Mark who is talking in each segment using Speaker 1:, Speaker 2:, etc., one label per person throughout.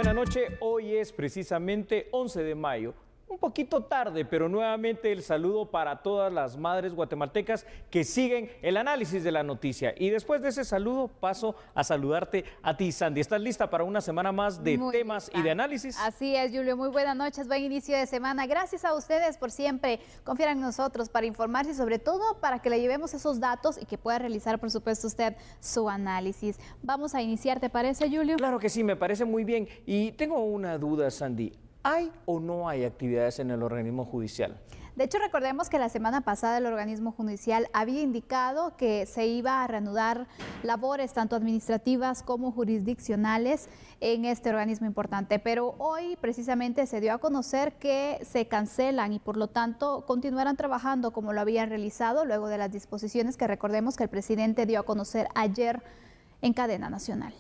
Speaker 1: buena noche. Hoy es precisamente 11 de mayo. Un poquito tarde, pero nuevamente el saludo para todas las madres guatemaltecas que siguen el análisis de la noticia. Y después de ese saludo paso a saludarte a ti, Sandy. ¿Estás lista para una semana más de temas y de análisis?
Speaker 2: Así es, Julio. Muy buenas noches, buen inicio de semana. Gracias a ustedes por siempre confiar en nosotros para informarse y sobre todo para que le llevemos esos datos y que pueda realizar, por supuesto, usted su análisis. Vamos a iniciar, ¿te parece, Julio?
Speaker 1: Claro que sí, me parece muy bien. Y tengo una duda, Sandy. ¿Hay o no hay actividades en el organismo judicial?
Speaker 2: De hecho, recordemos que la semana pasada el organismo judicial había indicado que se iba a reanudar labores tanto administrativas como jurisdiccionales en este organismo importante, pero hoy precisamente se dio a conocer que se cancelan y por lo tanto continuarán trabajando como lo habían realizado luego de las disposiciones que recordemos que el presidente dio a conocer ayer en cadena nacional.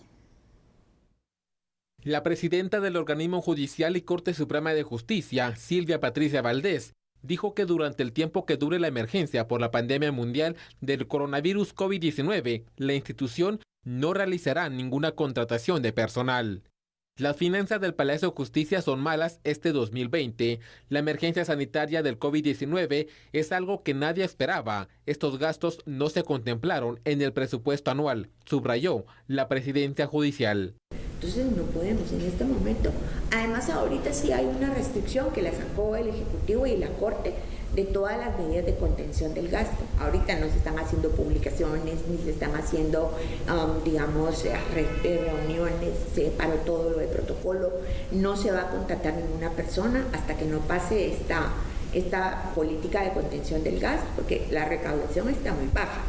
Speaker 3: La presidenta del organismo judicial y Corte Suprema de Justicia, Silvia Patricia Valdés, dijo que durante el tiempo que dure la emergencia por la pandemia mundial del coronavirus COVID-19, la institución no realizará ninguna contratación de personal. Las finanzas del Palacio de Justicia son malas este 2020. La emergencia sanitaria del COVID-19 es algo que nadie esperaba. Estos gastos no se contemplaron en el presupuesto anual, subrayó la presidencia judicial.
Speaker 4: Entonces no podemos en este momento. Además ahorita sí hay una restricción que la sacó el Ejecutivo y la Corte de todas las medidas de contención del gasto. Ahorita no se están haciendo publicaciones, ni se están haciendo, reuniones, se paró todo lo de protocolo, no se va a contratar ninguna persona hasta que no pase esta política de contención del gasto, porque la recaudación está muy baja.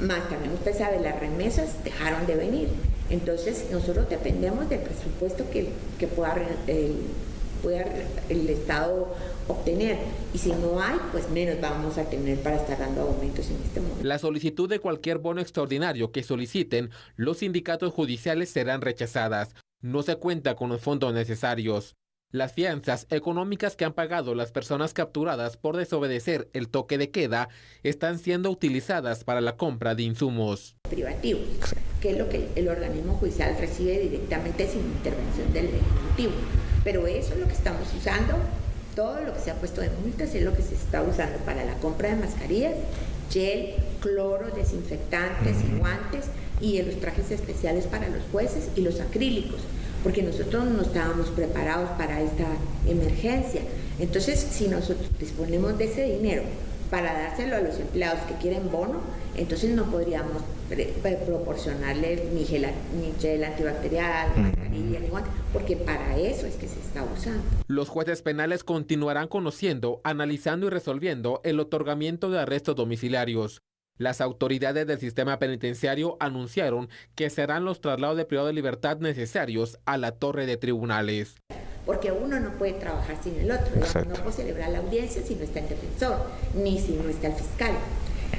Speaker 4: Más también usted sabe, las remesas dejaron de venir. Entonces nosotros dependemos del presupuesto que pueda el Estado obtener. Y si no hay, pues menos vamos a tener para estar dando aumentos en este momento.
Speaker 3: La solicitud de cualquier bono extraordinario que soliciten los sindicatos judiciales serán rechazadas. No se cuenta con los fondos necesarios. Las fianzas económicas que han pagado las personas capturadas por desobedecer el toque de queda están siendo utilizadas para la compra de insumos
Speaker 4: privativos, que es lo que el organismo judicial recibe directamente sin intervención del Ejecutivo. Pero eso es lo que estamos usando, todo lo que se ha puesto de multas es lo que se está usando para la compra de mascarillas, gel, cloro, desinfectantes y guantes y los trajes especiales para los jueces y los acrílicos, porque nosotros no estábamos preparados para esta emergencia. Entonces, si nosotros disponemos de ese dinero para dárselo a los empleados que quieren bono, entonces no podríamos proporcionarle ni gel antibacterial, ni mascarilla, ni guantes, porque para eso es que se está usando.
Speaker 3: Los jueces penales continuarán conociendo, analizando y resolviendo el otorgamiento de arrestos domiciliarios. Las autoridades del sistema penitenciario anunciaron que serán los traslados de privado de libertad necesarios a la torre de tribunales.
Speaker 4: Porque uno no puede trabajar sin el otro, no puede celebrar la audiencia si no está el defensor, ni si no está el fiscal.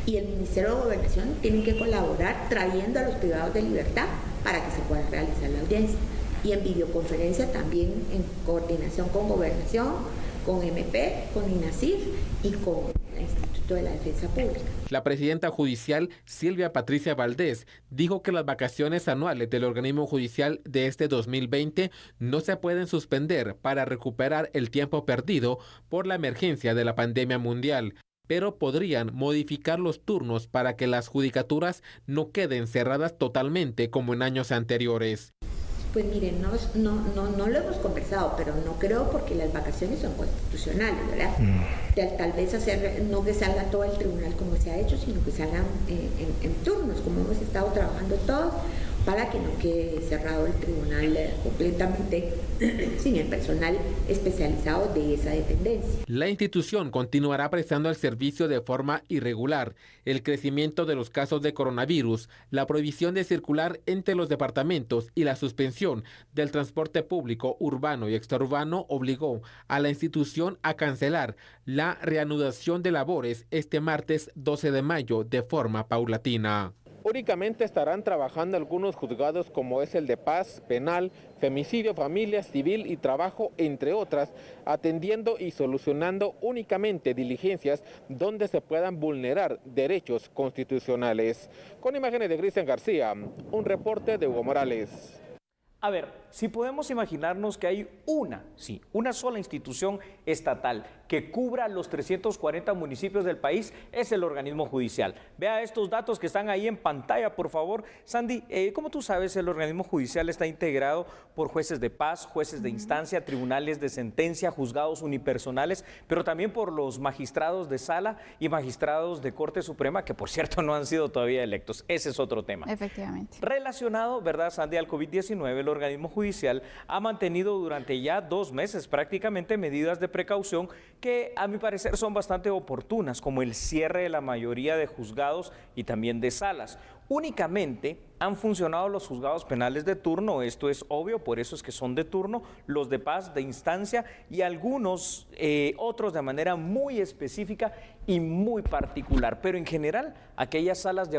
Speaker 4: Y el Ministerio de Gobernación tiene que colaborar trayendo a los privados de libertad para que se pueda realizar la audiencia. Y en videoconferencia también en coordinación con Gobernación, con MP, con INASIF y con el Instituto de la Defensa Pública.
Speaker 3: La presidenta judicial Silvia Patricia Valdés dijo que las vacaciones anuales del organismo judicial de este 2020 no se pueden suspender para recuperar el tiempo perdido por la emergencia de la pandemia mundial, pero podrían modificar los turnos para que las judicaturas no queden cerradas totalmente como en años anteriores.
Speaker 4: Pues miren, no lo hemos conversado, pero no creo porque las vacaciones son constitucionales, ¿verdad? Tal vez no que salga todo el tribunal como se ha hecho, sino que salgan en turnos, como hemos estado trabajando todos, para que no quede cerrado el tribunal completamente sin el personal especializado de esa dependencia.
Speaker 3: La institución continuará prestando el servicio de forma irregular. El crecimiento de los casos de coronavirus, la prohibición de circular entre los departamentos y la suspensión del transporte público urbano y extraurbano obligó a la institución a cancelar la reanudación de labores este martes 12 de mayo de forma paulatina. Únicamente estarán trabajando algunos juzgados como es el de paz, penal, femicidio, familia, civil y trabajo, entre otras, atendiendo y solucionando únicamente diligencias donde se puedan vulnerar derechos constitucionales. Con imágenes de Cristian García, un reporte de Hugo Morales.
Speaker 1: A ver, si podemos imaginarnos que hay una sola institución estatal que cubra los 340 municipios del país, es el organismo judicial. Vea estos datos que están ahí en pantalla, por favor. Sandy, como tú sabes, el organismo judicial está integrado por jueces de paz, jueces de instancia, tribunales de sentencia, juzgados unipersonales, pero también por los magistrados de sala y magistrados de Corte Suprema, que por cierto no han sido todavía electos. Ese es otro tema.
Speaker 2: Efectivamente.
Speaker 1: Relacionado, ¿verdad, Sandy, al COVID-19, el organismo judicial ha mantenido durante ya 2 meses prácticamente medidas de precaución que a mi parecer son bastante oportunas, como el cierre de la mayoría de juzgados y también de salas. Únicamente han funcionado los juzgados penales de turno, esto es obvio, por eso es que son de turno, los de paz, de instancia y algunos otros de manera muy específica y muy particular. Pero en general, aquellas salas de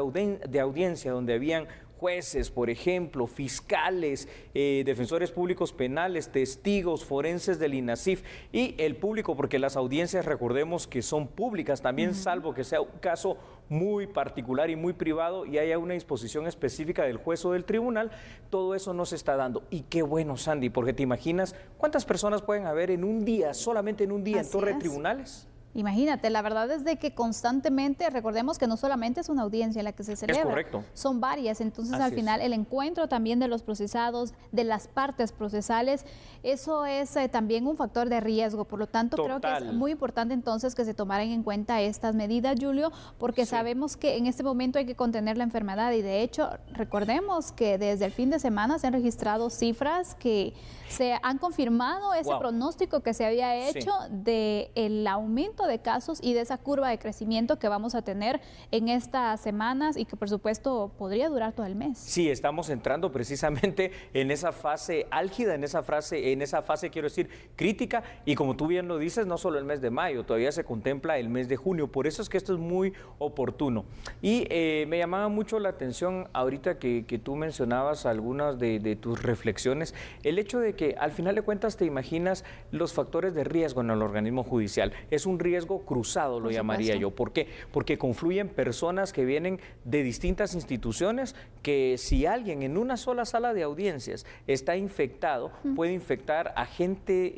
Speaker 1: audiencia donde habían jueces, por ejemplo, fiscales, defensores públicos penales, testigos, forenses del INASIF y el público, porque las audiencias, recordemos que son públicas también, salvo que sea un caso muy particular y muy privado y haya una disposición específica del juez o del tribunal, todo eso no se está dando. Y qué bueno, Sandy, porque te imaginas cuántas personas pueden haber en un día, solamente en un día, en torre de tribunales.
Speaker 2: Imagínate, la verdad es de que constantemente, recordemos que no solamente es una audiencia la que se celebra,
Speaker 1: es correcto,
Speaker 2: son varias, entonces
Speaker 1: así
Speaker 2: al final el encuentro también de los procesados, de las partes procesales, eso es también un factor de riesgo, por lo tanto creo que es muy importante entonces que se tomaran en cuenta estas medidas, Julio, porque sabemos que en este momento hay que contener la enfermedad y de hecho recordemos que desde el fin de semana se han registrado cifras que se han confirmado ese pronóstico que se había hecho del aumento de casos y de esa curva de crecimiento que vamos a tener en estas semanas y que por supuesto podría durar todo el mes.
Speaker 1: Sí, estamos entrando precisamente en esa fase álgida, en esa fase quiero decir crítica, y como tú bien lo dices, no solo el mes de mayo, todavía se contempla el mes de junio, por eso es que esto es muy oportuno. Y me llamaba mucho la atención ahorita que tú mencionabas algunas de tus reflexiones, el hecho de que al final de cuentas te imaginas los factores de riesgo en el organismo judicial. Es un riesgo cruzado, lo llamaría yo. ¿Por qué? Porque confluyen personas que vienen de distintas instituciones que si alguien en una sola sala de audiencias está infectado, puede infectar a gente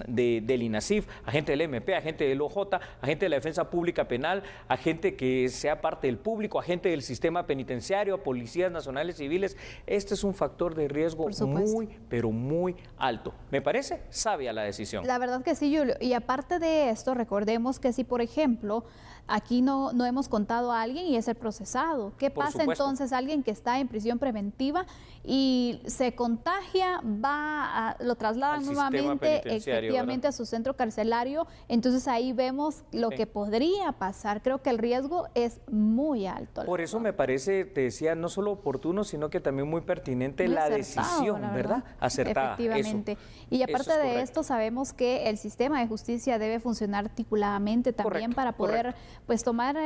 Speaker 1: del INASIF, a gente del MP, a gente del OJ, a gente de la Defensa Pública Penal, a gente que sea parte del público, a gente del sistema penitenciario, a policías nacionales civiles. Este es un factor de riesgo muy, pero muy alto. Me parece sabia la decisión.
Speaker 2: La verdad que sí, Julio. Y aparte de esto, recordemos que si, por ejemplo, aquí no hemos contado a alguien y es el procesado. ¿Qué pasa entonces alguien que está en prisión preventiva y se contagia, lo trasladan nuevamente efectivamente a su centro carcelario? Entonces ahí vemos lo que podría pasar. Creo que el riesgo es muy alto.
Speaker 1: Por eso me parece, te decía, no solo oportuno, sino que también muy pertinente la decisión, ¿verdad? Acertada.
Speaker 2: Efectivamente. Y aparte de esto, sabemos que el sistema de justicia debe funcionar articuladamente también para poder pues tomar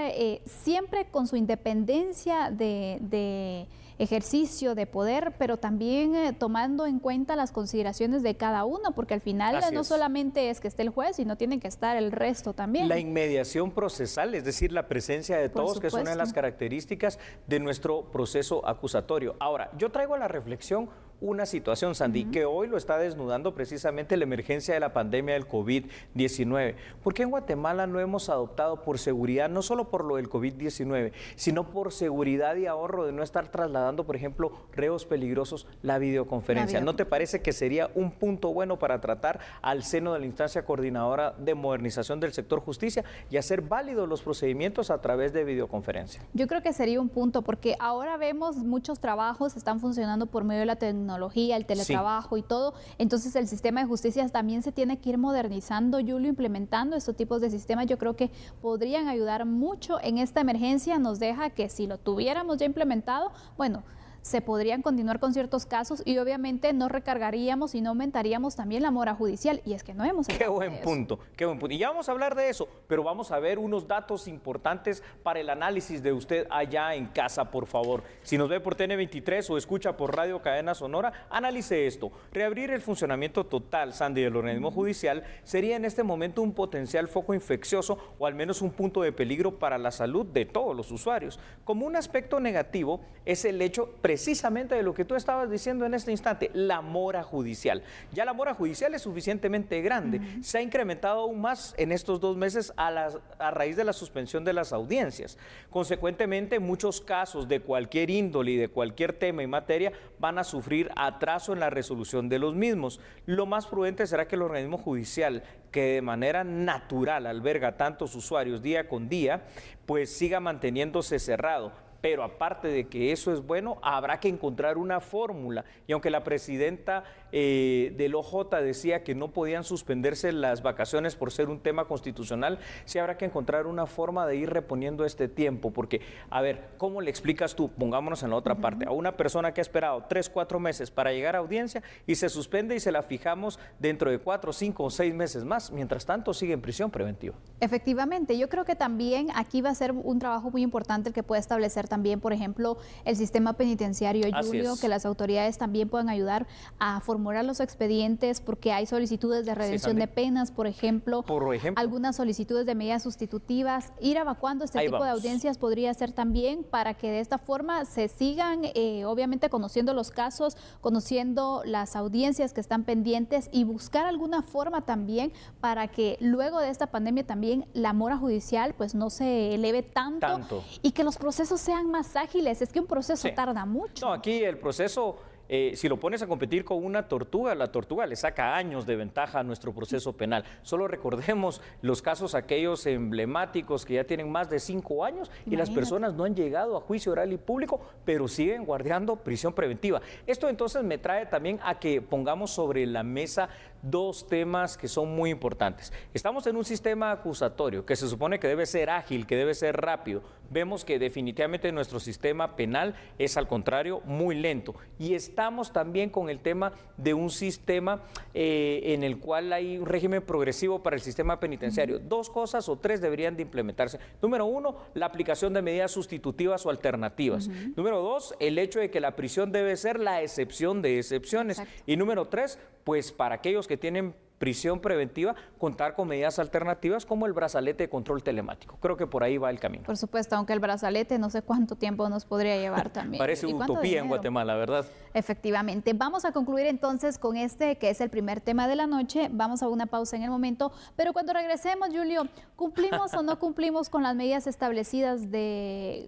Speaker 2: siempre con su independencia de ejercicio de poder, pero también tomando en cuenta las consideraciones de cada uno, porque al final no solamente es que esté el juez, sino tiene que estar el resto también.
Speaker 1: La inmediación procesal, es decir, la presencia de todos, que es una de las características de nuestro proceso acusatorio. Ahora, yo traigo a la reflexión una situación, Sandy, que hoy lo está desnudando precisamente la emergencia de la pandemia del COVID-19. ¿Por qué en Guatemala no hemos adoptado por seguridad, no solo por lo del COVID-19, sino por seguridad y ahorro de no estar trasladando, por ejemplo, reos peligrosos, la videoconferencia? ¿No te parece que sería un punto bueno para tratar al seno de la instancia coordinadora de modernización del sector justicia y hacer válidos los procedimientos a través de videoconferencia?
Speaker 2: Yo creo que sería un punto, porque ahora vemos muchos trabajos están funcionando por medio de la tecnología, el teletrabajo y todo, entonces el sistema de justicia también se tiene que ir modernizando, Julio, implementando estos tipos de sistemas. Yo creo que podrían ayudar mucho en esta emergencia. Nos deja que si lo tuviéramos ya implementado, bueno, se podrían continuar con ciertos casos y obviamente no recargaríamos y no aumentaríamos también la mora judicial, y es que no hemos
Speaker 1: Qué buen punto. Y ya vamos a hablar de eso, pero vamos a ver unos datos importantes para el análisis de usted allá en casa, por favor. Si nos ve por TN23 o escucha por Radio Cadena Sonora, analice esto. Reabrir el funcionamiento total, Sandy, del organismo judicial sería en este momento un potencial foco infeccioso o al menos un punto de peligro para la salud de todos los usuarios. Como un aspecto negativo es el hecho precisamente de lo que tú estabas diciendo en este instante, la mora judicial. Ya la mora judicial es suficientemente grande. Se ha incrementado aún más en estos 2 meses a raíz de la suspensión de las audiencias. Consecuentemente, muchos casos de cualquier índole y de cualquier tema y materia van a sufrir atraso en la resolución de los mismos. Lo más prudente será que el organismo judicial, que de manera natural alberga tantos usuarios día con día, pues siga manteniéndose cerrado. Pero aparte de que eso es bueno, habrá que encontrar una fórmula. Y aunque la presidenta del OJ decía que no podían suspenderse las vacaciones por ser un tema constitucional, sí habrá que encontrar una forma de ir reponiendo este tiempo. Porque, a ver, ¿cómo le explicas tú? Pongámonos en la otra parte. A una persona que ha esperado 3, 4 meses para llegar a audiencia y se suspende y se la fijamos dentro de 4, 5 o 6 meses más. Mientras tanto, sigue en prisión preventiva.
Speaker 2: Efectivamente, yo creo que también aquí va a ser un trabajo muy importante el que puede establecer también, por ejemplo, el sistema penitenciario, Julio, que las autoridades también puedan ayudar a formular los expedientes, porque hay solicitudes de redención de penas, por ejemplo, algunas solicitudes de medidas sustitutivas. Ir evacuando este tipo de audiencias podría ser también para que de esta forma se sigan, obviamente, conociendo los casos, conociendo las audiencias que están pendientes y buscar alguna forma también para que luego de esta pandemia también la mora judicial pues no se eleve tanto. Y que los procesos sean más ágiles. Es que un proceso tarda mucho.
Speaker 1: No, aquí el proceso, si lo pones a competir con una tortuga, la tortuga le saca años de ventaja a nuestro proceso penal. Solo recordemos los casos aquellos emblemáticos que ya tienen más de 5 años y las personas no han llegado a juicio oral y público, pero siguen guardando prisión preventiva. Esto entonces me trae también a que pongamos sobre la mesa 2 temas que son muy importantes. Estamos en un sistema acusatorio que se supone que debe ser ágil, que debe ser rápido. Vemos que definitivamente nuestro sistema penal es, al contrario, muy lento. Y estamos también con el tema de un sistema en el cual hay un régimen progresivo para el sistema penitenciario. 2 cosas o 3 deberían de implementarse. Número 1, la aplicación de medidas sustitutivas o alternativas. Número 2, el hecho de que la prisión debe ser la excepción de excepciones. Y número 3, pues para aquellos que tienen prisión preventiva, contar con medidas alternativas como el brazalete de control telemático. Creo que por ahí va el camino.
Speaker 2: Por supuesto, aunque el brazalete no sé cuánto tiempo nos podría llevar también.
Speaker 1: Parece utopía en Guatemala, ¿verdad?
Speaker 2: Efectivamente. Vamos a concluir entonces con este, que es el primer tema de la noche. Vamos a una pausa en el momento, pero cuando regresemos, Julio, ¿cumplimos o no cumplimos con las medidas establecidas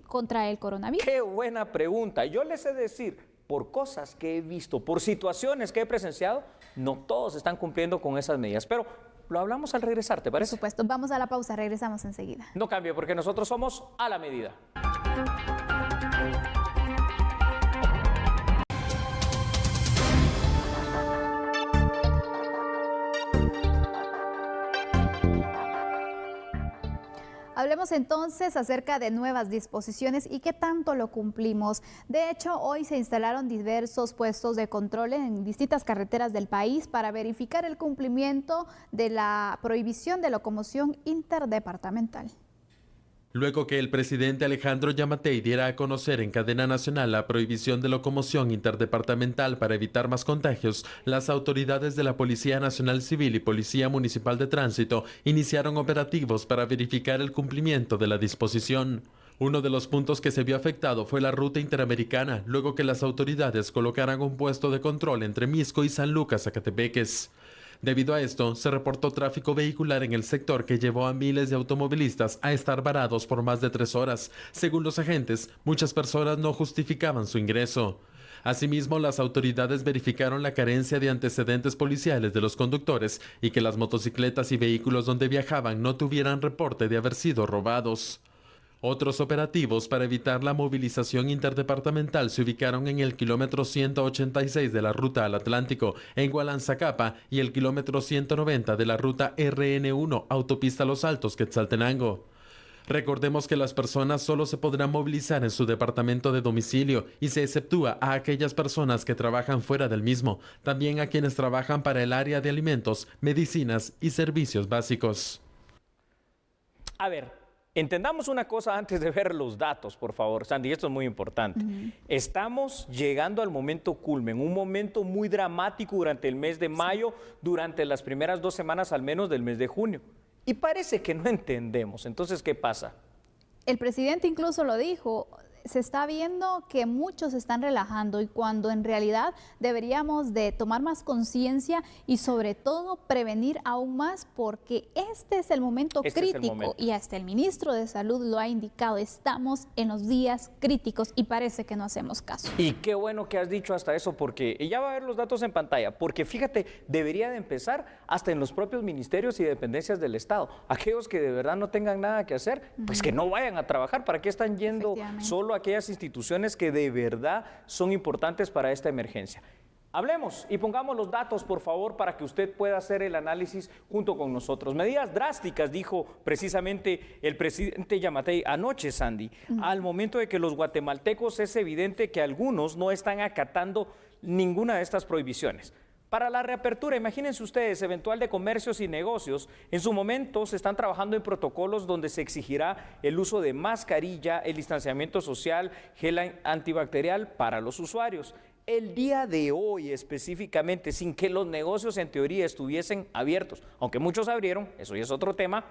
Speaker 2: contra el coronavirus?
Speaker 1: ¡Qué buena pregunta! Yo les he de decir, por cosas que he visto, por situaciones que he presenciado, no todos están cumpliendo con esas medidas, pero lo hablamos al regresar, ¿te parece?
Speaker 2: Por supuesto, vamos a la pausa, regresamos enseguida.
Speaker 1: No cambie, porque nosotros somos a la medida.
Speaker 2: Hablemos entonces acerca de nuevas disposiciones y qué tanto lo cumplimos. De hecho, hoy se instalaron diversos puestos de control en distintas carreteras del país para verificar el cumplimiento de la prohibición de locomoción interdepartamental.
Speaker 5: Luego que el presidente Alejandro Yamatei diera a conocer en cadena nacional la prohibición de locomoción interdepartamental para evitar más contagios, las autoridades de la Policía Nacional Civil y Policía Municipal de Tránsito iniciaron operativos para verificar el cumplimiento de la disposición. Uno de los puntos que se vio afectado fue la ruta interamericana, luego que las autoridades colocaran un puesto de control entre Misco y San Lucas, Zacatepeques. Debido a esto, se reportó tráfico vehicular en el sector que llevó a miles de automovilistas a estar varados por más de 3 horas. Según los agentes, muchas personas no justificaban su ingreso. Asimismo, las autoridades verificaron la carencia de antecedentes policiales de los conductores y que las motocicletas y vehículos donde viajaban no tuvieran reporte de haber sido robados. Otros operativos para evitar la movilización interdepartamental se ubicaron en el kilómetro 186 de la ruta al Atlántico, en Gualanzacapa, y el kilómetro 190 de la ruta RN1, autopista Los Altos, Quetzaltenango. Recordemos que las personas solo se podrán movilizar en su departamento de domicilio y se exceptúa a aquellas personas que trabajan fuera del mismo, también a quienes trabajan para el área de alimentos, medicinas y servicios básicos.
Speaker 1: A ver, entendamos una cosa antes de ver los datos, por favor, Sandy, esto es muy importante. Estamos llegando al momento culmen, un momento muy dramático durante el mes de mayo, durante las primeras 2 semanas al menos del mes de junio. Y parece que no entendemos. Entonces, ¿qué pasa?
Speaker 2: El presidente incluso lo dijo. se está viendo que muchos se están relajando y cuando en realidad deberíamos de tomar más conciencia y sobre todo prevenir aún más, porque este es el momento crítico y hasta el ministro de Salud lo ha indicado, estamos en los días críticos y parece que no hacemos caso.
Speaker 1: Y qué bueno que has dicho hasta eso, porque ya va a ver los datos en pantalla, porque fíjate, debería de empezar hasta en los propios ministerios y dependencias del Estado. Aquellos que de verdad no tengan nada que hacer, pues que no vayan a trabajar. ¿Para qué están yendo solo a aquellas instituciones que de verdad son importantes para esta emergencia? Hablemos y pongamos los datos, por favor, para que usted pueda hacer el análisis junto con nosotros. Medidas drásticas, dijo precisamente el presidente Yamatei anoche, Sandy. Al momento de que los guatemaltecos es evidente que algunos no están acatando ninguna de estas prohibiciones. Para la reapertura, imagínense ustedes, eventual de comercios y negocios, en su momento se están trabajando en protocolos donde se exigirá el uso de mascarilla, el distanciamiento social, gel antibacterial para los usuarios. El día de hoy específicamente, sin que los negocios en teoría estuviesen abiertos, aunque muchos abrieron, eso ya es otro tema,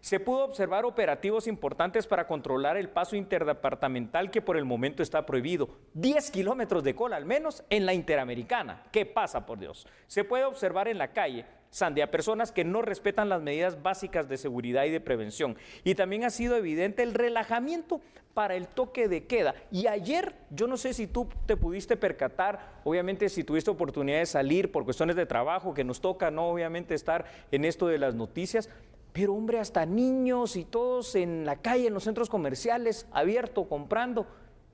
Speaker 1: se pudo observar operativos importantes para controlar el paso interdepartamental que por el momento está prohibido. 10 kilómetros de cola al menos en la Interamericana. ¿Qué pasa, por Dios? Se puede observar en la calle, Sandy, a personas que no respetan las medidas básicas de seguridad y de prevención. Y también ha sido evidente el relajamiento para el toque de queda. Y ayer, yo no sé si tú te pudiste percatar, obviamente si tuviste oportunidad de salir por cuestiones de trabajo, que nos toca, no obviamente estar en esto de las noticias, pero hombre, hasta niños y todos en la calle, en los centros comerciales, abierto, comprando.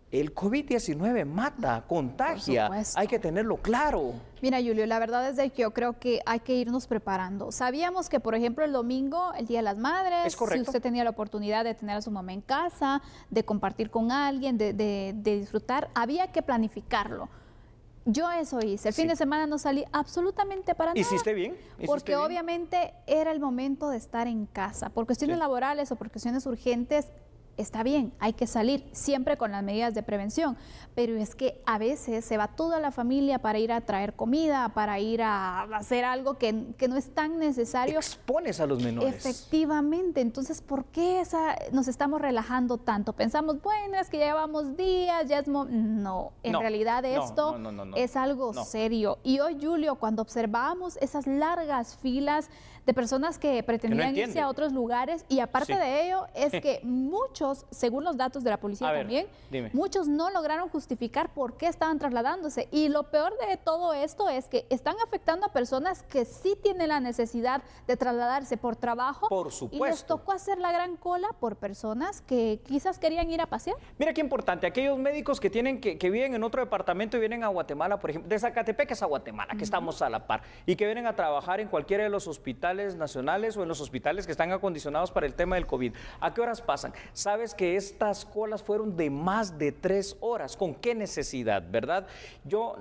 Speaker 1: El COVID-19 mata, contagia, hay que tenerlo claro.
Speaker 2: Mira, Julio, la verdad es que yo creo que hay que irnos preparando. Sabíamos que, por ejemplo, el domingo, el Día de las Madres, si usted tenía la oportunidad de tener a su mamá en casa, de compartir con alguien, de disfrutar, había que planificarlo. Yo eso hice. El fin de semana no salí absolutamente para nada.
Speaker 1: ¿Hiciste bien?
Speaker 2: Porque obviamente era el momento de estar en casa. Por cuestiones laborales o por cuestiones urgentes, está bien, hay que salir, siempre con las medidas de prevención, pero es que a veces se va toda la familia para ir a traer comida, para ir a hacer algo que no es tan necesario.
Speaker 1: Expones a los menores.
Speaker 2: Efectivamente, entonces, ¿por qué nos estamos relajando tanto? Pensamos, bueno, es que ya llevamos días, ya es... No, en realidad esto es algo serio. Y hoy, Julio, cuando observamos esas largas filas de personas que pretendían irse a otros lugares, y aparte de ello, es que muchos, según los datos de la policía también, muchos no lograron justificar por qué estaban trasladándose. Y lo peor de todo esto es que están afectando a personas que sí tienen la necesidad de trasladarse por trabajo.
Speaker 1: Por supuesto.
Speaker 2: Y les tocó hacer la gran cola por personas que quizás querían ir a pasear.
Speaker 1: Mira qué importante, aquellos médicos que viven en otro departamento y vienen a Guatemala, por ejemplo, de Zacatepec a Guatemala, que estamos a la par, y que vienen a trabajar en cualquiera de los hospitales nacionales o en los hospitales que están acondicionados para el tema del COVID. ¿A qué horas pasan? Sabes que estas colas fueron de más de 3 horas. ¿Con qué necesidad, verdad? Yo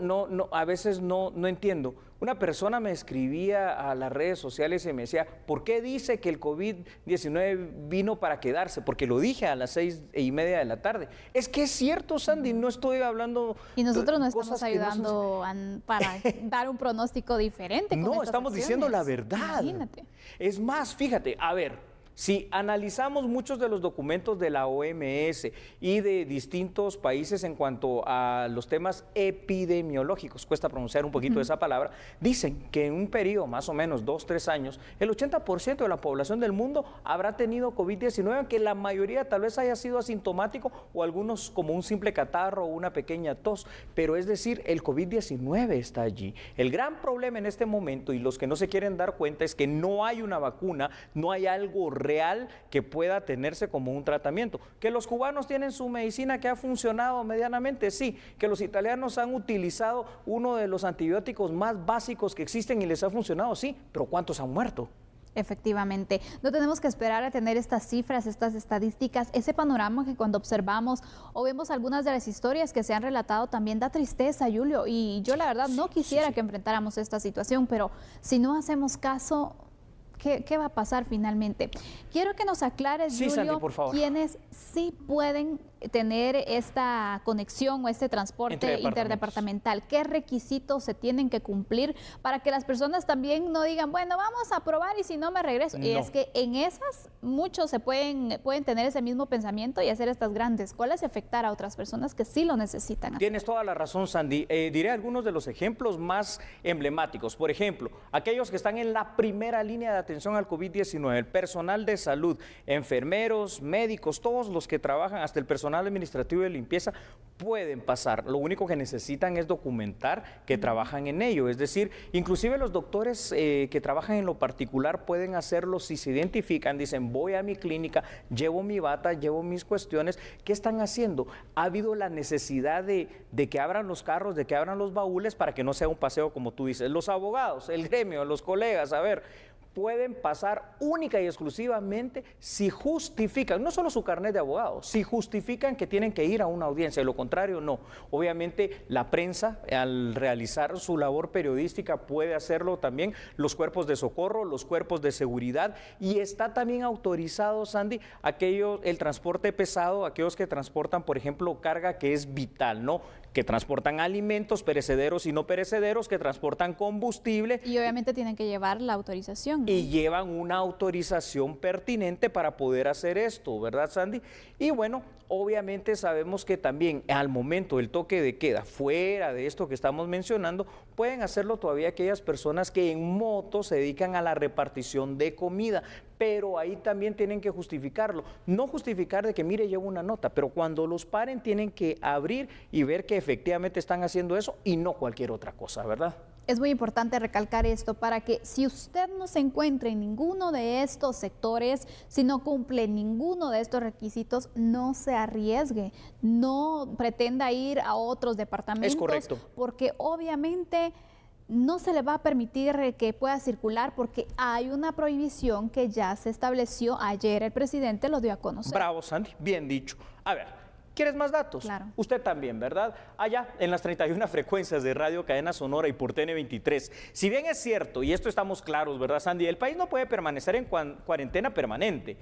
Speaker 1: a veces no entiendo. Una persona me escribía a las redes sociales y me decía, ¿por qué dice que el COVID-19 vino para quedarse? Porque lo dije a las 6:30 de la tarde. Es que es cierto, Sandy, no estoy hablando...
Speaker 2: Y nosotros no estamos ayudando para dar un pronóstico diferente.
Speaker 1: No, estamos diciendo la verdad.
Speaker 2: Imagínate.
Speaker 1: Es más, fíjate, a ver... Si analizamos muchos de los documentos de la OMS y de distintos países en cuanto a los temas epidemiológicos, cuesta pronunciar un poquito esa palabra, dicen que en un periodo más o menos 2-3 años, el 80% de la población del mundo habrá tenido COVID-19, aunque la mayoría tal vez haya sido asintomático o algunos como un simple catarro o una pequeña tos, pero es decir, el COVID-19 está allí. El gran problema en este momento, y los que no se quieren dar cuenta, es que no hay una vacuna, no hay algo real que pueda tenerse como un tratamiento. Que los cubanos tienen su medicina que ha funcionado medianamente, sí. Que los italianos han utilizado uno de los antibióticos más básicos que existen y les ha funcionado, sí. Pero ¿cuántos han muerto?
Speaker 2: Efectivamente, no tenemos que esperar a tener estas cifras, estas estadísticas, ese panorama que cuando observamos o vemos algunas de las historias que se han relatado también da tristeza, Julio, y yo la verdad no quisiera que enfrentáramos esta situación, pero si no hacemos caso, ¿Qué va a pasar finalmente? Quiero que nos aclares,
Speaker 1: Sí,
Speaker 2: Julio,
Speaker 1: Sandy, por favor.
Speaker 2: quiénes sí pueden tener esta conexión o este transporte interdepartamental. ¿Qué requisitos se tienen que cumplir para que las personas también no digan, bueno, vamos a probar y si no me regreso?
Speaker 1: No.
Speaker 2: Y es que en esas muchos se pueden tener ese mismo pensamiento y hacer estas grandes colas y afectar a otras personas que sí lo necesitan.
Speaker 1: Tienes toda la razón, Sandy. Diré algunos de los ejemplos más emblemáticos. Por ejemplo, aquellos que están en la primera línea de atención al COVID-19, el personal de salud, enfermeros, médicos, todos los que trabajan, hasta el personal administrativo de limpieza, pueden pasar. Lo único que necesitan es documentar que trabajan en ello. Es decir, inclusive los doctores que trabajan en lo particular pueden hacerlo si se identifican, dicen, voy a mi clínica, llevo mi bata, llevo mis cuestiones. ¿Qué están haciendo? Ha habido la necesidad de que abran los carros, de que abran los baúles para que no sea un paseo como tú dices. Los abogados, el gremio, los colegas, a ver, pueden pasar única y exclusivamente si justifican, no solo su carnet de abogado, si justifican que tienen que ir a una audiencia, de lo contrario no. Obviamente la prensa al realizar su labor periodística puede hacerlo también, los cuerpos de socorro, los cuerpos de seguridad, y está también autorizado, Sandy, el transporte pesado, aquellos que transportan, por ejemplo, carga que es vital, ¿no? Que transportan alimentos perecederos y no perecederos, que transportan combustible.
Speaker 2: Y obviamente tienen que llevar la autorización, ¿no?
Speaker 1: Y llevan una autorización pertinente para poder hacer esto, ¿verdad, Sandy? Y bueno, obviamente sabemos que también al momento del toque de queda, fuera de esto que estamos mencionando, pueden hacerlo todavía aquellas personas que en moto se dedican a la repartición de comida, pero ahí también tienen que justificarlo. No justificar de que, mire, llevo una nota, pero cuando los paren tienen que abrir y ver que efectivamente están haciendo eso y no cualquier otra cosa, ¿verdad?
Speaker 2: Es muy importante recalcar esto para que si usted no se encuentra en ninguno de estos sectores, si no cumple ninguno de estos requisitos, no se arriesgue, no pretenda ir a otros departamentos.
Speaker 1: Es correcto.
Speaker 2: Porque obviamente no se le va a permitir que pueda circular porque hay una prohibición que ya se estableció. Ayer el presidente lo dio a conocer.
Speaker 1: Bravo, Sandy, bien dicho. A ver, ¿quieres más datos?
Speaker 2: Claro.
Speaker 1: Usted también, ¿verdad? Allá en las 31 frecuencias de Radio Cadena Sonora y por TN23. Si bien es cierto, y esto estamos claros, ¿verdad, Sandy? El país no puede permanecer en cuarentena permanente,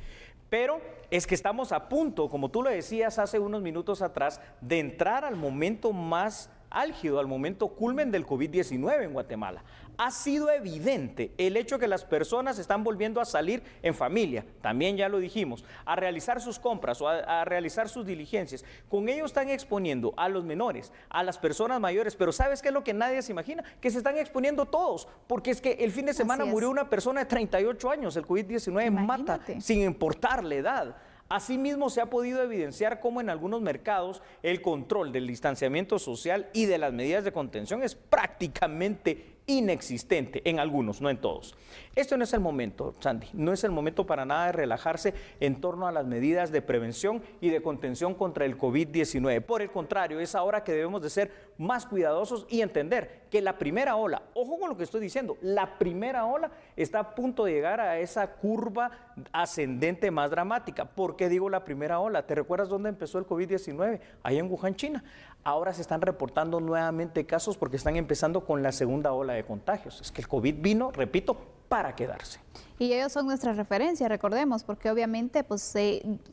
Speaker 1: pero es que estamos a punto, como tú lo decías hace unos minutos atrás, de entrar al momento más álgido, al momento culmen del COVID-19 en Guatemala. Ha sido evidente el hecho que las personas están volviendo a salir en familia, también ya lo dijimos, a realizar sus compras o a realizar sus diligencias. Con ello están exponiendo a los menores, a las personas mayores, pero ¿sabes qué es lo que nadie se imagina? Que se están exponiendo todos, porque es que el fin de semana murió una persona de 38 años, el COVID-19 mata sin importar la edad. Asimismo, se ha podido evidenciar cómo en algunos mercados el control del distanciamiento social y de las medidas de contención es prácticamente inexistente en algunos, no en todos. Esto no es el momento, Sandy, no es el momento para nada de relajarse en torno a las medidas de prevención y de contención contra el COVID-19. Por el contrario, es ahora que debemos de ser más cuidadosos y entender que la primera ola, ojo con lo que estoy diciendo, la primera ola está a punto de llegar a esa curva ascendente más dramática. ¿Por qué digo la primera ola? ¿Te recuerdas dónde empezó el COVID-19? Ahí en Wuhan, China. Ahora se están reportando nuevamente casos porque están empezando con la segunda ola de contagios. Es que el COVID vino, repito, para quedarse.
Speaker 2: Y ellos son nuestra referencia, recordemos, porque obviamente pues,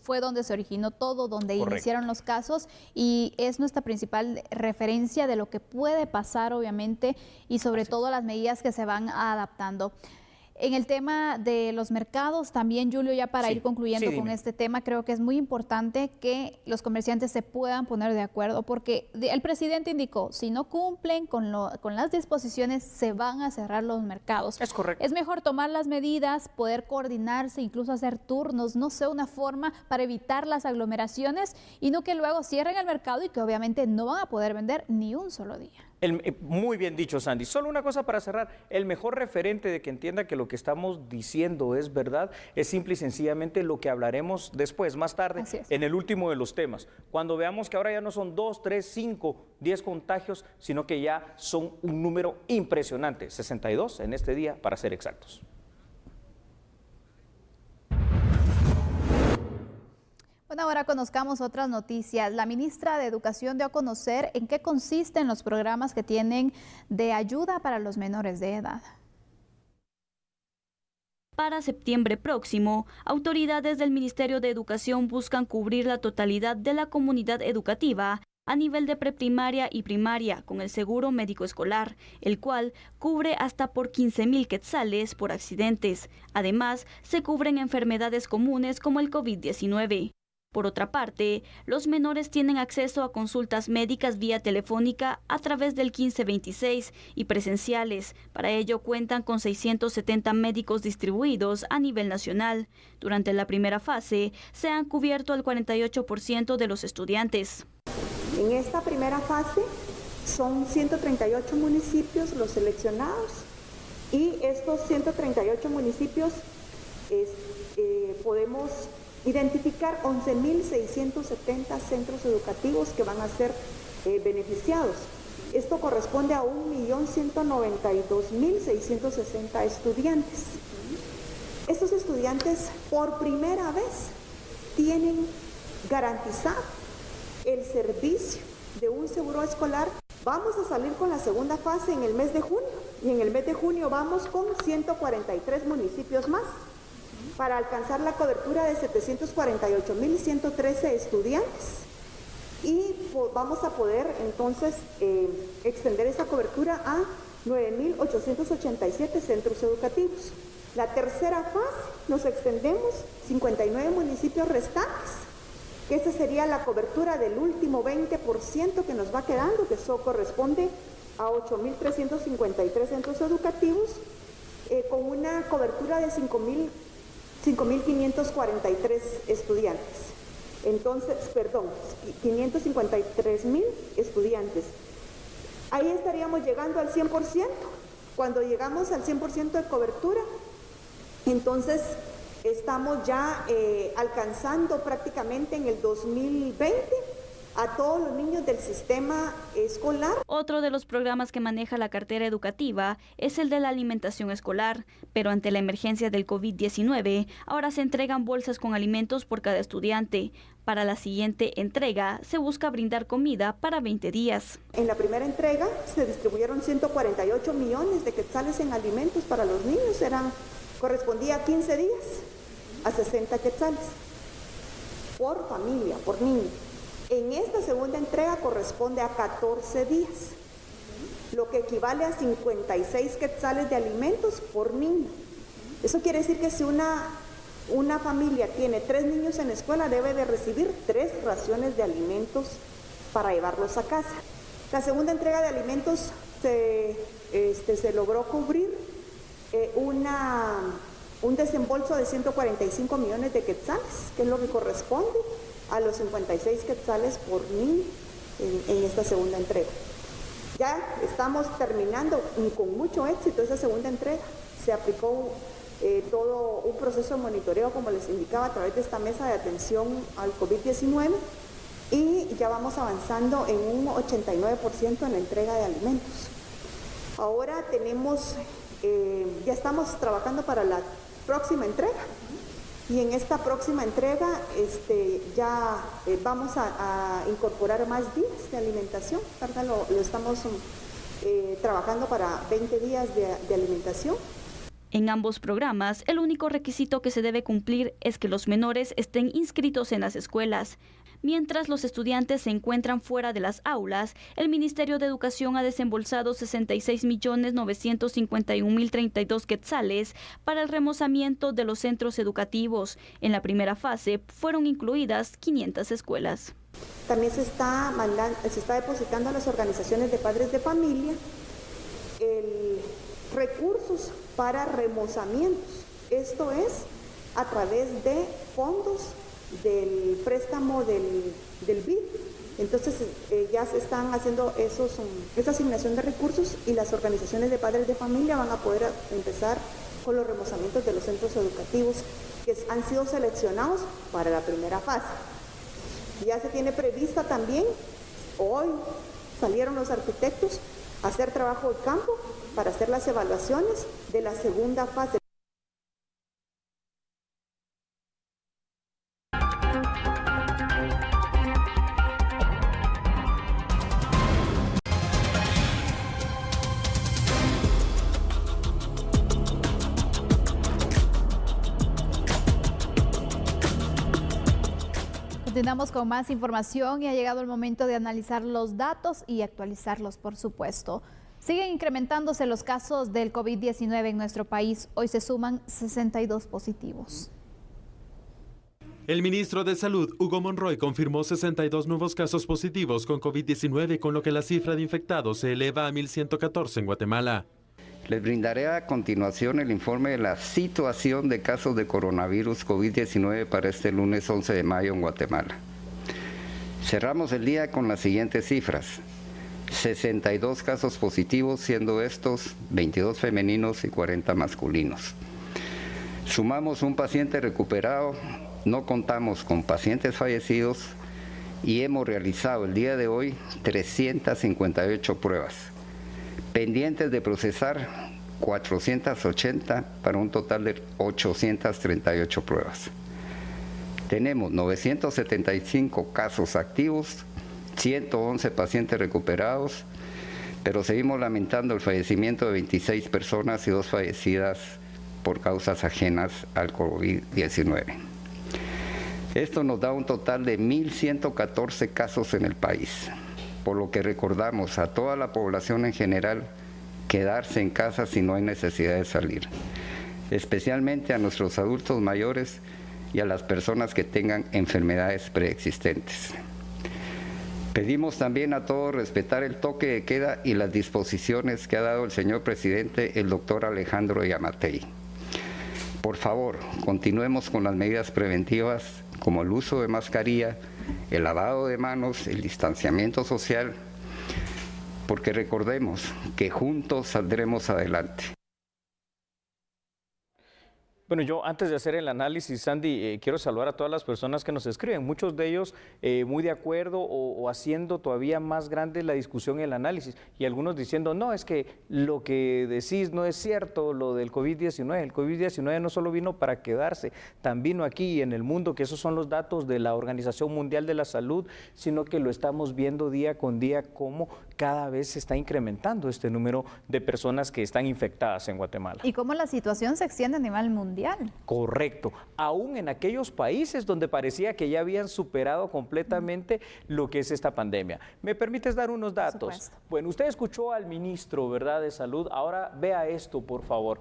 Speaker 2: fue donde se originó todo, donde iniciaron los casos y es nuestra principal referencia de lo que puede pasar, obviamente, y sobre todo las medidas que se van adaptando. En el tema de los mercados también, Julio, ya para ir concluyendo con este tema, creo que es muy importante que los comerciantes se puedan poner de acuerdo porque el presidente indicó, si no cumplen con las disposiciones, se van a cerrar los mercados.
Speaker 1: Es correcto.
Speaker 2: Es mejor tomar las medidas, poder coordinarse, incluso hacer turnos, no sé, una forma para evitar las aglomeraciones y no que luego cierren el mercado y que obviamente no van a poder vender ni un solo día.
Speaker 1: Muy bien dicho, Sandy. Solo una cosa para cerrar. El mejor referente de que entienda que lo que estamos diciendo es verdad es simple y sencillamente lo que hablaremos después, más tarde, en el último de los temas. Cuando veamos que ahora ya no son 2, 3, 5, 10 contagios, sino que ya son un número impresionante, 62 en este día, para ser exactos.
Speaker 2: Bueno, ahora conozcamos otras noticias. La ministra de Educación dio a conocer en qué consisten los programas que tienen de ayuda para los menores de edad.
Speaker 6: Para septiembre próximo, autoridades del Ministerio de Educación buscan cubrir la totalidad de la comunidad educativa a nivel de preprimaria y primaria con el seguro médico escolar, el cual cubre hasta por 15,000 quetzales por accidentes. Además, se cubren enfermedades comunes como el COVID-19. Por otra parte, los menores tienen acceso a consultas médicas vía telefónica a través del 1526 y presenciales. Para ello cuentan con 670 médicos distribuidos a nivel nacional. Durante la primera fase, se han cubierto al 48% de los estudiantes.
Speaker 7: En esta primera fase son 138 municipios los seleccionados y estos 138 municipios podemos identificar 11.670 centros educativos que van a ser beneficiados. Esto corresponde a 1.192.660 estudiantes. Estos estudiantes por primera vez tienen garantizado el servicio de un seguro escolar. Vamos a salir con la segunda fase en el mes de junio y en el mes de junio vamos con 143 municipios más para alcanzar la cobertura de 748.113 estudiantes y vamos a poder entonces extender esa cobertura a 9.887 centros educativos. La tercera fase nos extendemos 59 municipios restantes, que esa sería la cobertura del último 20% que nos va quedando, que eso corresponde a 8.353 centros educativos, con una cobertura de 5.543 estudiantes. Entonces, 553.000 estudiantes. Ahí estaríamos llegando al 100%. Cuando llegamos al 100% de cobertura, entonces estamos ya alcanzando prácticamente en el 2020 a todos los niños del sistema escolar.
Speaker 6: Otro de los programas que maneja la cartera educativa es el de la alimentación escolar, pero ante la emergencia del COVID-19, ahora se entregan bolsas con alimentos por cada estudiante. Para la siguiente entrega, se busca brindar comida para 20 días.
Speaker 7: En la primera entrega se distribuyeron 148 millones de quetzales en alimentos para los niños, correspondía a 15 días, a 60 quetzales, por familia, por niño. En esta segunda entrega corresponde a 14 días, lo que equivale a 56 quetzales de alimentos por niño. Eso quiere decir que si una familia tiene 3 niños en la escuela, debe de recibir 3 raciones de alimentos para llevarlos a casa. La segunda entrega de alimentos se logró cubrir un desembolso de 145 millones de quetzales, que es lo que corresponde a los 56 quetzales por niño en esta segunda entrega. Ya estamos terminando con mucho éxito esa segunda entrega. Se aplicó todo un proceso de monitoreo, como les indicaba, a través de esta mesa de atención al COVID-19 y ya vamos avanzando en un 89% en la entrega de alimentos. Ahora ya estamos trabajando para la próxima entrega. Y en esta próxima entrega ya vamos a incorporar más días de alimentación, ¿verdad? Lo estamos trabajando para 20 días de alimentación.
Speaker 6: En ambos programas, el único requisito que se debe cumplir es que los menores estén inscritos en las escuelas. Mientras los estudiantes se encuentran fuera de las aulas, el Ministerio de Educación ha desembolsado 66.951.032 quetzales para el remozamiento de los centros educativos. En la primera fase fueron incluidas 500 escuelas.
Speaker 7: También se está depositando a las organizaciones de padres de familia recursos para remozamientos. Esto es a través de fondos del préstamo del BID. Entonces ya se están haciendo esa asignación de recursos y las organizaciones de padres de familia van a poder empezar con los remozamientos de los centros educativos que han sido seleccionados para la primera fase. Ya se tiene prevista también, hoy salieron los arquitectos a hacer trabajo de campo para hacer las evaluaciones de la segunda fase.
Speaker 2: Continuamos con más información y ha llegado el momento de analizar los datos y actualizarlos, por supuesto. Siguen incrementándose los casos del COVID-19 en nuestro país. Hoy se suman 62 positivos.
Speaker 5: El ministro de Salud, Hugo Monroy, confirmó 62 nuevos casos positivos con COVID-19, con lo que la cifra de infectados se eleva a 1.114 en Guatemala.
Speaker 8: Les brindaré a continuación el informe de la situación de casos de coronavirus COVID-19 para este lunes 11 de mayo en Guatemala. Cerramos el día con las siguientes cifras: 62 casos positivos, siendo estos 22 femeninos y 40 masculinos. Sumamos un paciente recuperado, no contamos con pacientes fallecidos y hemos realizado el día de hoy 358 pruebas. Pendientes de procesar 480 para un total de 838 pruebas. Tenemos 975 casos activos, 111 pacientes recuperados, pero seguimos lamentando el fallecimiento de 26 personas y 2 fallecidas por causas ajenas al COVID-19. Esto nos da un total de 1.114 casos en el país, por lo que recordamos a toda la población en general quedarse en casa si no hay necesidad de salir, especialmente a nuestros adultos mayores y a las personas que tengan enfermedades preexistentes. Pedimos también a todos respetar el toque de queda y las disposiciones que ha dado el señor presidente, el doctor Alejandro Yamatei. Por favor, continuemos con las medidas preventivas como el uso de mascarilla, el lavado de manos, el distanciamiento social, porque recordemos que juntos saldremos adelante.
Speaker 1: Bueno, yo antes de hacer el análisis, Sandy, quiero saludar a todas las personas que nos escriben, muchos de ellos muy de acuerdo o haciendo todavía más grande la discusión y el análisis, y algunos diciendo, no, es que lo que decís no es cierto, lo del COVID-19, el COVID-19 no solo vino para quedarse, también vino aquí en el mundo, que esos son los datos de la Organización Mundial de la Salud, sino que lo estamos viendo día con día cómo cada vez se está incrementando este número de personas que están infectadas en Guatemala.
Speaker 2: Y cómo la situación se extiende a nivel mundial.
Speaker 1: Correcto, aún en aquellos países donde parecía que ya habían superado completamente lo que es esta pandemia. ¿Me permites dar unos datos? Bueno, usted escuchó al ministro, ¿verdad?, de Salud. Ahora vea esto, por favor.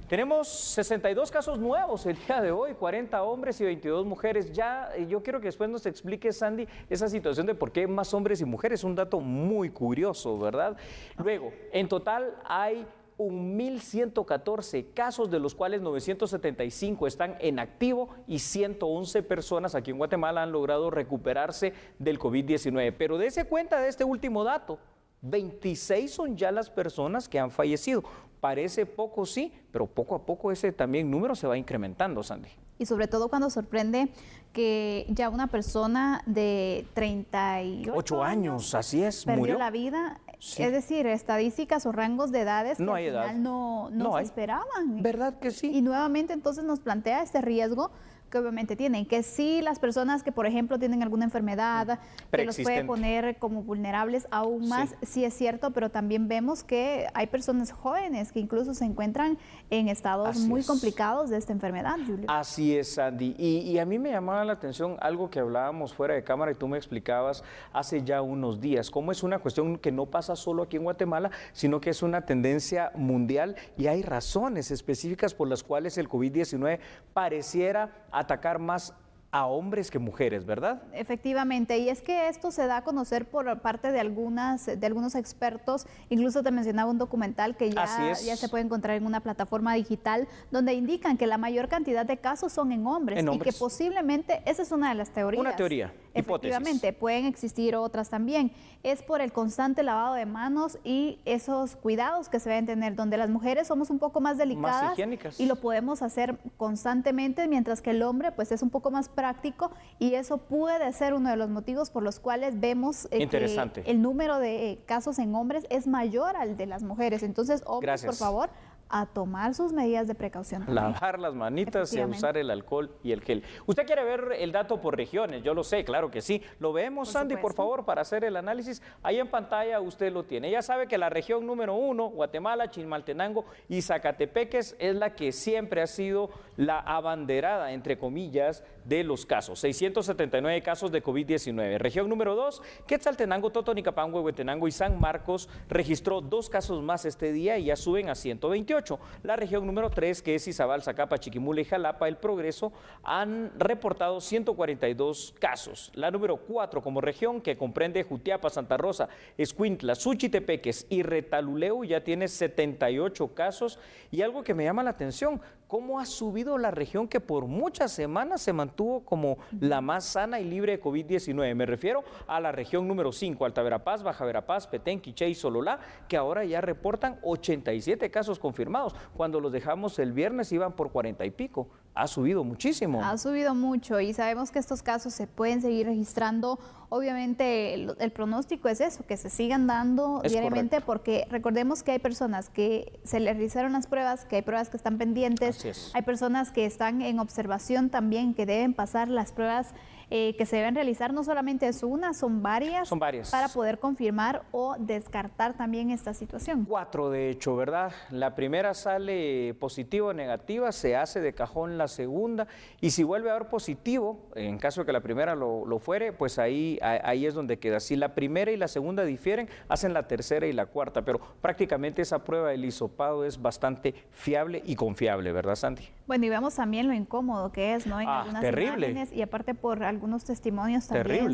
Speaker 1: Tenemos 62 casos nuevos el día de hoy, 40 hombres y 22 mujeres. Ya, yo quiero que después nos explique, Sandy, esa situación de por qué más hombres y mujeres. Un dato muy curioso, ¿verdad? Luego, en total hay 1.114 casos, de los cuales 975 están en activo y 111 personas aquí en Guatemala han logrado recuperarse del COVID-19. Pero dése cuenta de este último dato, 26 son ya las personas que han fallecido. Parece poco, sí, pero poco a poco ese también número se va incrementando, Sandy.
Speaker 2: Y sobre todo cuando sorprende que ya una persona de 38
Speaker 1: años, así es,
Speaker 2: perdió
Speaker 1: murió
Speaker 2: la vida.
Speaker 1: Sí.
Speaker 2: Es decir, estadísticas o rangos de edades que
Speaker 1: no
Speaker 2: al
Speaker 1: hay
Speaker 2: final
Speaker 1: edad.
Speaker 2: no se esperaban.
Speaker 1: ¿Verdad que sí?
Speaker 2: Y nuevamente entonces nos plantea este riesgo que obviamente tienen, que sí las personas que, por ejemplo, tienen alguna enfermedad que los puede poner como vulnerables aún más, sí es cierto, pero también vemos que hay personas jóvenes que incluso se encuentran en estados muy complicados de esta enfermedad, Julio.
Speaker 1: Así es, Sandy. Y a mí me llamaba la atención algo que hablábamos fuera de cámara y tú me explicabas hace ya unos días, cómo es una cuestión que no pasa solo aquí en Guatemala, sino que es una tendencia mundial y hay razones específicas por las cuales el COVID-19 pareciera atacar más a hombres que mujeres, ¿verdad?
Speaker 2: Efectivamente, y es que esto se da a conocer por parte de algunos expertos. Incluso te mencionaba un documental que ya se puede encontrar en una plataforma digital, donde indican que la mayor cantidad de casos son en hombres y que posiblemente, esa es una de las teorías.
Speaker 1: Una teoría,
Speaker 2: efectivamente, pueden existir otras también. Es por el constante lavado de manos y esos cuidados que se deben tener, donde las mujeres somos un poco más delicadas,
Speaker 1: más higiénicas,
Speaker 2: y lo podemos hacer constantemente, mientras que el hombre pues es un poco más práctico, y eso puede ser uno de los motivos por los cuales vemos que el número de casos en hombres es mayor al de las mujeres. Entonces, hombres, por favor, a tomar sus medidas de precaución.
Speaker 1: Lavar las manitas y a usar el alcohol y el gel. Usted quiere ver el dato por regiones, yo lo sé, claro que sí. Lo vemos, Sandy, por favor, para hacer el análisis. Ahí en pantalla usted lo tiene. Ya sabe que la región número 1, Guatemala, Chimaltenango y Zacatepeques, es la que siempre ha sido la abanderada, entre comillas, de los casos. 679 casos de COVID-19. Región número 2, Quetzaltenango, Totonicapán, Huehuetenango y San Marcos registró 2 casos más este día y ya suben a 128. La región número 3, que es Izabal, Zacapa, Chiquimula y Jalapa, El Progreso, han reportado 142 casos. La número 4 como región, que comprende Jutiapa, Santa Rosa, Escuintla, Suchitepeques y Retaluleu, ya tiene 78 casos. Y algo que me llama la atención, cómo ha subido la región que por muchas semanas se mantuvo como la más sana y libre de COVID-19. Me refiero a la región número 5, Alta Verapaz, Baja Verapaz, Petén, Quiché y Sololá, que ahora ya reportan 87 casos confirmados. Cuando los dejamos el viernes iban por 40 y pico. Ha subido muchísimo.
Speaker 2: Ha subido mucho y sabemos que estos casos se pueden seguir registrando. Obviamente el pronóstico es eso, que se sigan dando diariamente, porque recordemos que hay personas que se les realizaron las pruebas, que hay pruebas que están pendientes, hay personas que están en observación también, que deben pasar las pruebas que se deben realizar. No solamente es una, son varias.
Speaker 1: Son varias.
Speaker 2: Para poder confirmar o descartar también esta situación.
Speaker 1: 4 de hecho, ¿verdad? La primera sale positiva o negativa, se hace de cajón la segunda, y si vuelve a haber positivo, en caso de que la primera lo fuere, pues ahí es donde queda. Si la primera y la segunda difieren, hacen la tercera y la cuarta, pero prácticamente esa prueba del hisopado es bastante fiable y confiable, ¿verdad, Sandy?
Speaker 2: Bueno, y vemos también lo incómodo que es, ¿no? En algunas
Speaker 1: terrible.
Speaker 2: imágenes, y aparte por algunos testimonios también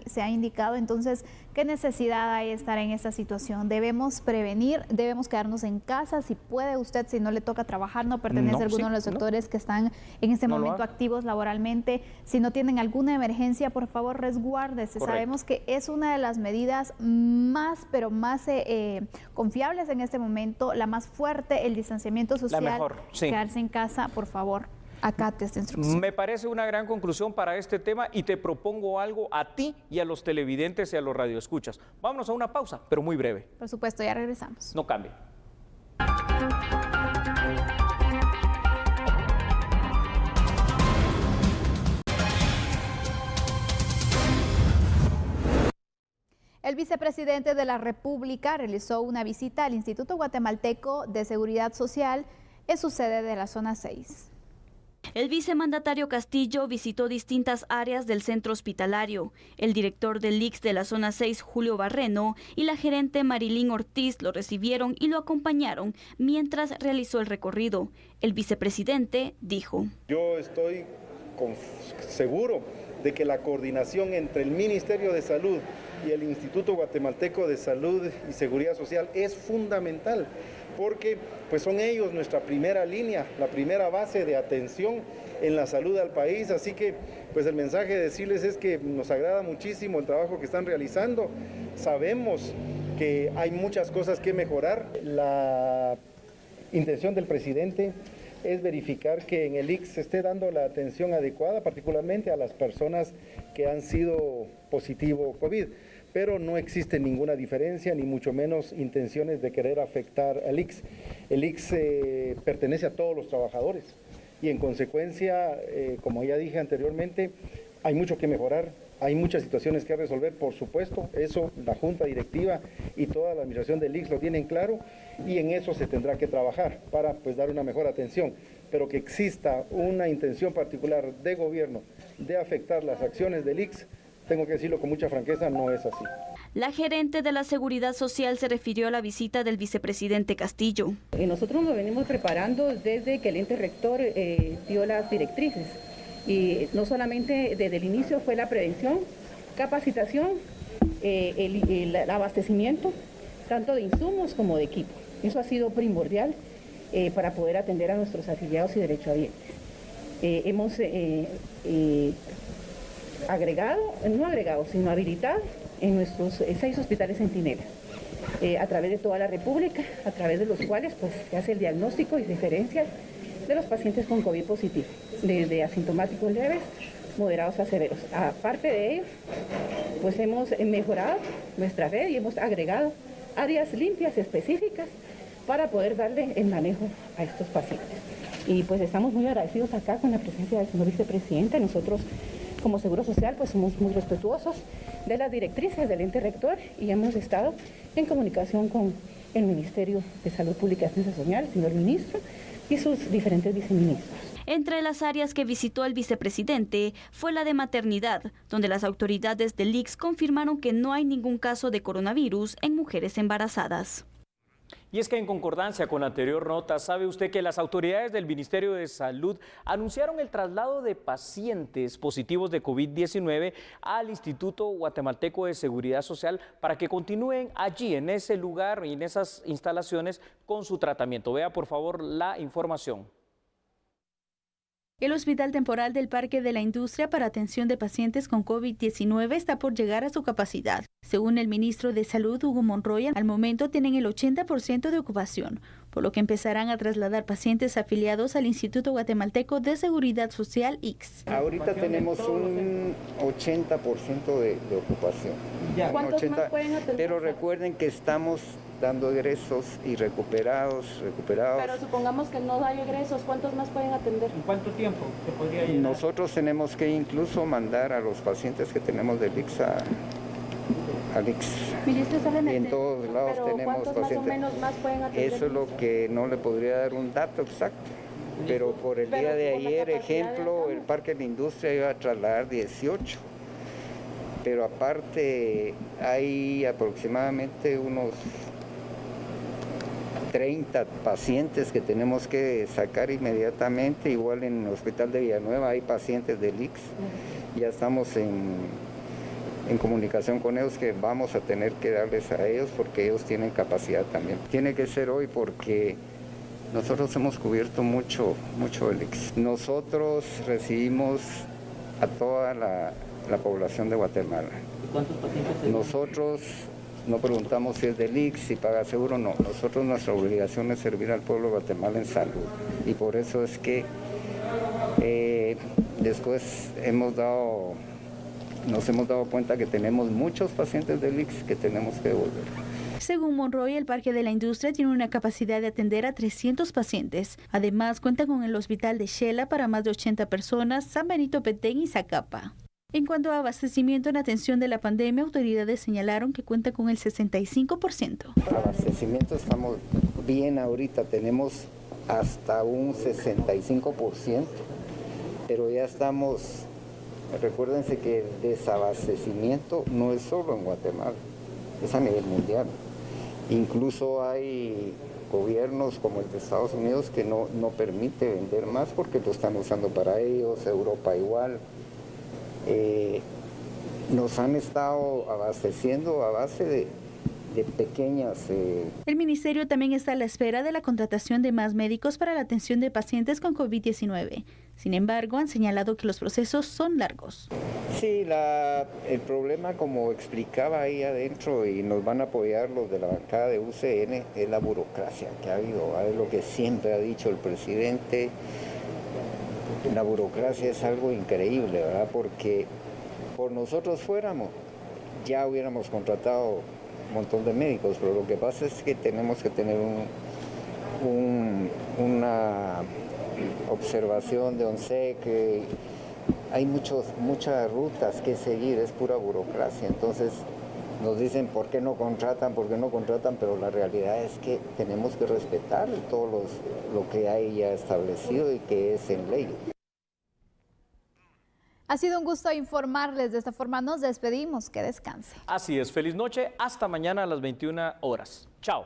Speaker 2: se ha indicado. Entonces, ¿qué necesidad hay de estar en esta situación? Debemos prevenir, debemos quedarnos en casa. Si puede usted, si no le toca trabajar, no pertenece a alguno de los sectores que están en este momento activos laboralmente, si no tienen alguna emergencia, por favor, resguárdese.
Speaker 1: Correcto.
Speaker 2: Sabemos que es una de las medidas más, pero más confiables en este momento, la más fuerte, el distanciamiento social,
Speaker 1: la mejor,
Speaker 2: quedarse en casa, por favor. Acate esta instrucción.
Speaker 1: Me parece una gran conclusión para este tema y te propongo algo a ti y a los televidentes y a los radioescuchas. Vámonos a una pausa, pero muy breve.
Speaker 2: Por supuesto, ya regresamos.
Speaker 1: No cambie.
Speaker 2: El vicepresidente de la República realizó una visita al Instituto Guatemalteco de Seguridad Social en su sede de la Zona 6.
Speaker 6: El vicemandatario Castillo visitó distintas áreas del centro hospitalario. El director del ICS de la Zona 6, Julio Barreno, y la gerente Marilyn Ortiz lo recibieron y lo acompañaron mientras realizó el recorrido. El vicepresidente dijo:
Speaker 9: Yo estoy seguro de que la coordinación entre el Ministerio de Salud y el Instituto Guatemalteco de Salud y Seguridad Social es fundamental, porque pues son ellos nuestra primera línea, la primera base de atención en la salud al país. Así que pues el mensaje de decirles es que nos agrada muchísimo el trabajo que están realizando. Sabemos que hay muchas cosas que mejorar. La intención del presidente es verificar que en el ICS se esté dando la atención adecuada, particularmente a las personas que han sido positivo COVID. Pero no existe ninguna diferencia, ni mucho menos intenciones de querer afectar al ICS. El ICS pertenece a todos los trabajadores y en consecuencia, como ya dije anteriormente, hay mucho que mejorar, hay muchas situaciones que resolver, por supuesto, eso la Junta Directiva y toda la administración del ICS lo tienen claro, y en eso se tendrá que trabajar para pues dar una mejor atención, pero que exista una intención particular de gobierno de afectar las acciones del ICS, tengo que decirlo con mucha franqueza, no es así.
Speaker 6: La gerente de la Seguridad Social se refirió a la visita del vicepresidente Castillo.
Speaker 10: Nosotros nos venimos preparando desde que el ente rector dio las directrices. Y no solamente desde el inicio fue la prevención, capacitación, el abastecimiento, tanto de insumos como de equipo. Eso ha sido primordial para poder atender a nuestros afiliados y derechohabientes. Hemos habilitado en nuestros 6 hospitales centinelas, a través de toda la República, a través de los cuales pues, se hace el diagnóstico y diferencia de los pacientes con COVID positivo, desde asintomáticos leves, moderados a severos. Aparte de ello, pues hemos mejorado nuestra red y hemos agregado áreas limpias específicas para poder darle el manejo a estos pacientes. Y pues estamos muy agradecidos acá con la presencia del señor vicepresidente. Nosotros como Seguro Social pues somos muy respetuosos de las directrices del ente rector y hemos estado en comunicación con el Ministerio de Salud Pública y Asistencia Social, el señor ministro y sus diferentes viceministros.
Speaker 6: Entre las áreas que visitó el vicepresidente fue la de maternidad, donde las autoridades del ICS confirmaron que no hay ningún caso de coronavirus en mujeres embarazadas.
Speaker 1: Y es que en concordancia con la anterior nota, ¿sabe usted que las autoridades del Ministerio de Salud anunciaron el traslado de pacientes positivos de COVID-19 al Instituto Guatemalteco de Seguridad Social para que continúen allí, en ese lugar y en esas instalaciones con su tratamiento? Vea por favor la información.
Speaker 11: El Hospital Temporal del Parque de la Industria para atención de pacientes con COVID-19 está por llegar a su capacidad. Según el ministro de Salud, Hugo Monroy, al momento tienen el 80% de ocupación, por lo que empezarán a trasladar pacientes afiliados al Instituto Guatemalteco de Seguridad Social, ICS.
Speaker 8: Ahorita tenemos un 80% de ocupación.
Speaker 10: ¿Cuántos más pueden atender?
Speaker 8: Pero recuerden que estamos dando egresos y recuperados.
Speaker 10: Pero supongamos que no hay egresos, ¿cuántos más pueden atender?
Speaker 1: ¿En cuánto tiempo se podría llenar?
Speaker 8: Nosotros tenemos que incluso mandar a los pacientes que tenemos del ICS al ICS. Y en todos lados tenemos
Speaker 10: ¿cuántos
Speaker 8: pacientes.
Speaker 10: Más o menos más pueden atender?
Speaker 8: Eso es lo que no le podría dar un dato exacto. Pero por el día de ayer, ejemplo, el Parque de la Industria iba a trasladar 18. Pero aparte hay aproximadamente unos 30 pacientes que tenemos que sacar inmediatamente. Igual en el Hospital de Villanueva hay pacientes del ICS. Ya estamos en comunicación con ellos que vamos a tener que darles a ellos porque ellos tienen capacidad también. Tiene que ser hoy porque nosotros hemos cubierto mucho el ICS. Nosotros recibimos a toda la población de Guatemala.
Speaker 1: ¿Cuántos pacientes?
Speaker 8: Nosotros no preguntamos si es del ICS, si paga seguro, no. Nosotros nuestra obligación es servir al pueblo de Guatemala en salud. Y por eso es que después nos hemos dado cuenta que tenemos muchos pacientes del ICS que tenemos que devolver.
Speaker 11: Según Monroy, el Parque de la Industria tiene una capacidad de atender a 300 pacientes. Además, cuenta con el Hospital de Xela para más de 80 personas, San Benito Petén y Zacapa. En cuanto a abastecimiento en atención de la pandemia, autoridades señalaron que cuenta con el 65%.
Speaker 8: Abastecimiento estamos bien ahorita, tenemos hasta un 65%, pero ya estamos, recuérdense que el desabastecimiento no es solo en Guatemala, es a nivel mundial. Incluso hay gobiernos como el de Estados Unidos que no permite vender más porque lo están usando para ellos, Europa igual. Nos han estado abasteciendo a base de pequeñas...
Speaker 11: El ministerio también está a la espera de la contratación de más médicos para la atención de pacientes con COVID-19. Sin embargo, han señalado que los procesos son largos.
Speaker 8: Sí, el problema, como explicaba ahí adentro, y nos van a apoyar los de la bancada de UCN, es la burocracia que ha habido. Es lo que siempre ha dicho el presidente. La burocracia es algo increíble, ¿verdad? Porque por nosotros fuéramos, ya hubiéramos contratado un montón de médicos, pero lo que pasa es que tenemos que tener una observación de ONSEC, que hay muchas rutas que seguir, es pura burocracia. Entonces nos dicen por qué no contratan, pero la realidad es que tenemos que respetar todo lo que hay ya establecido y que es en ley.
Speaker 2: Ha sido un gusto informarles. De esta forma nos despedimos. Que descanse.
Speaker 1: Así es. Feliz noche. Hasta mañana a las 21 horas. Chao.